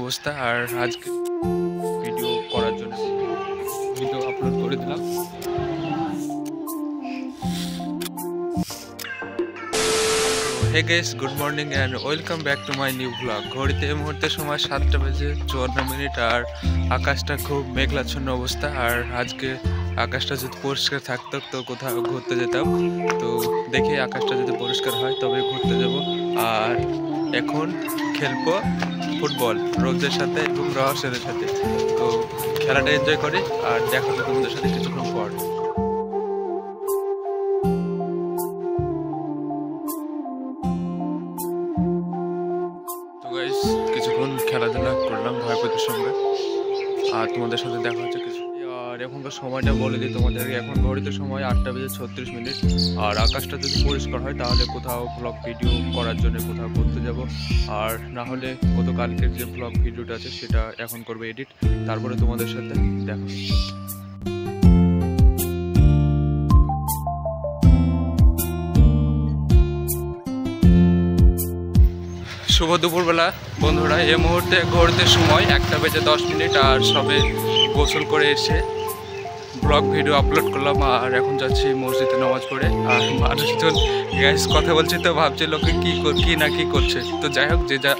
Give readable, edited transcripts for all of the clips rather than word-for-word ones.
অবস্থা। আর আজকে ভিডিও করার জন্য ভিডিও আপলোড করে দিলাম। Hey guys, good morning and welcome back to my new blog. ঘড়িতে এই মুহূর্তে সময় 7:54 আর আকাশটা খুব মেঘলাচ্ছন্ন অবস্থা। আর আজকে আকাশটা যদি পরিষ্কার থাকতো তো কোথাও ঘুরতে যেতাম। তো দেখি আকাশটা যদি পরিষ্কার হয় তবে ঘুরতে যাব। আর এখন খেলবো ফুটবল রোদের সাথে এবং রহস্যের সাথে। তো খেলাটা এনজয় করি আর দেখা হবে তোমাদের সাথে কিছুক্ষণ পর। কিছুক্ষণ খেলাধুলা করলাম ভাইপোদের সঙ্গে আর তোমাদের সাথে দেখা হচ্ছে কিছু। আর এখনকার সময়টা বলে দিই তোমাদেরকে, এখন ঘড়িতে সময় 8:36। আর আকাশটা যদি পরিষ্কার হয় তাহলে কোথাও ব্লগ ভিডিও করার জন্য কোথাও ঘুরতে যাব। আর না হলে গতকালকের যে ব্লগ ভিডিওটা আছে সেটা এখন করবে এডিট, তারপরে তোমাদের সাথে দেখা হচ্ছে। শুভ দুপুরবেলা বন্ধুরা। এই মুহূর্তে ঘুরতে সময় 1:10 আর সবে গোসল করে এসে ব্লগ ভিডিও আপলোড করলাম। আর এখন যাচ্ছি মসজিদে নামাজ পড়ে। আর মানুষজন গ্যাস কথা বলছে তো ভাবছে লোকে কি না কি করছে। তো যাই হোক, যে যা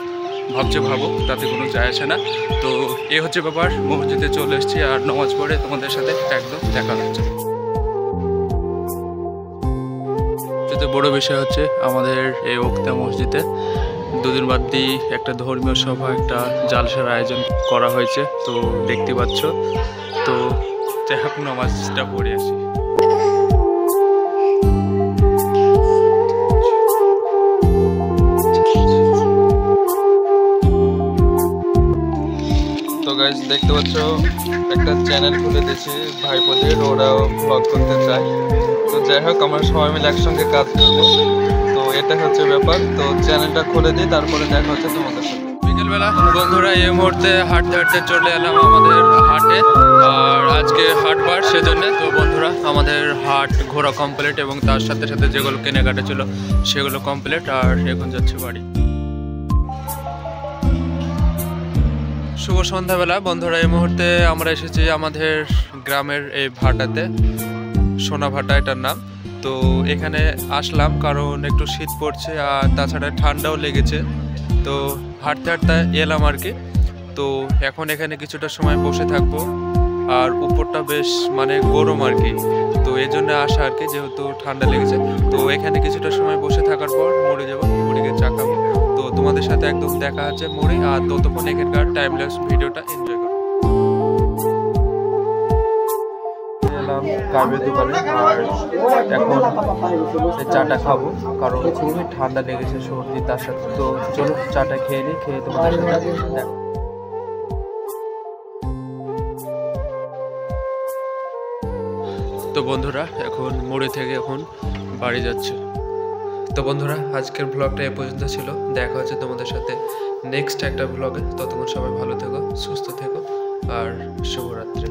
ভাবছে ভাবো, তাতে কোনো যায় আসে না। তো এ হচ্ছে ব্যাপার, মসজিদে চলে এসেছি আর নামাজ পড়ে তোমাদের সাথে একদম দেখা হচ্ছে। সবচেয়ে বড় বিষয় হচ্ছে আমাদের এই ওক্তা মসজিদে দুদিন বাদ দিয়ে একটা ধর্মীয় সভা, একটা জালসার আয়োজন করা হয়েছে। তো দেখতে পাচ্ছ। তো যাই হোক, নামাজটা পড়ে আসি। তো গাইস দেখতে পাচ্ছ একটা চ্যানেল খুলে দিয়েছি ভাইপোদের, ওরাও ব্লগ করতে চায়। তো যাই হোক, আমরা সবাই মিলে একসঙ্গে কাজ করবো। তো এটা হচ্ছে ব্যাপার। তো চ্যানেলটা খুলে দিই, তারপরে দেখা হচ্ছে তোমাদের সাথে। বিকেলবেলা বন্ধুরা এই মুহূর্তে হাঁটতে হাঁটতে চলে এলাম আমাদের হাটে। আর আজকে হাটবার সেজন্য। তো বন্ধুরা আমাদের হাট ঘোরা কমপ্লিট এবং তার সাথে সাথে যেগুলো কেনাকাটা ছিল সেগুলো কমপ্লিট। আর এখন যাচ্ছে বাড়ি। শুভ সন্ধ্যাবেলা বন্ধুরা। এই মুহূর্তে আমরা এসেছি আমাদের গ্রামের এই ভাটাতে, সোনা ভাটা এটার নাম। তো এখানে আসলাম কারণ একটু শীত পড়ছে আর তাছাড়া ঠান্ডাও লেগেছে। তো হাঁটতে হাঁটতে এলাম আর কি। তো এখন এখানে কিছুটা সময় বসে থাকবো। আর উপরটা বেশ গরম আর কি। তো এই জন্য আসা আর কি, যেহেতু ঠান্ডা লেগেছে। তো এখানে কিছুটা সময় বসে থাকার পর মুড়ে যাবো, মুড়িকে চা খাবো। তো তোমাদের সাথে একদম দেখা আছে মুড়ি। আর ততক্ষণ এখানকার টাইমলেস ভিডিওটা এনজয় করো। কার্বের দোকানে আর এখন চাটা খাবো কারণ খুবই ঠান্ডা লেগেছে, সর্দি তার সাথে। তো চলো চাটা খেয়ে নিই, খেয়ে তোমাদের সাথে দেখো। তো বন্ধুরা এখন মোড়ে থেকে এখন বাড়ি যাচ্ছে। তো বন্ধুরা আজকের ব্লগটা এ পর্যন্ত ছিল। দেখা হচ্ছে তোমাদের সাথে নেক্সট একটা ব্লগে। ততক্ষণ সবাই ভালো থেকো, সুস্থ থেকো আর শুভরাত্রি।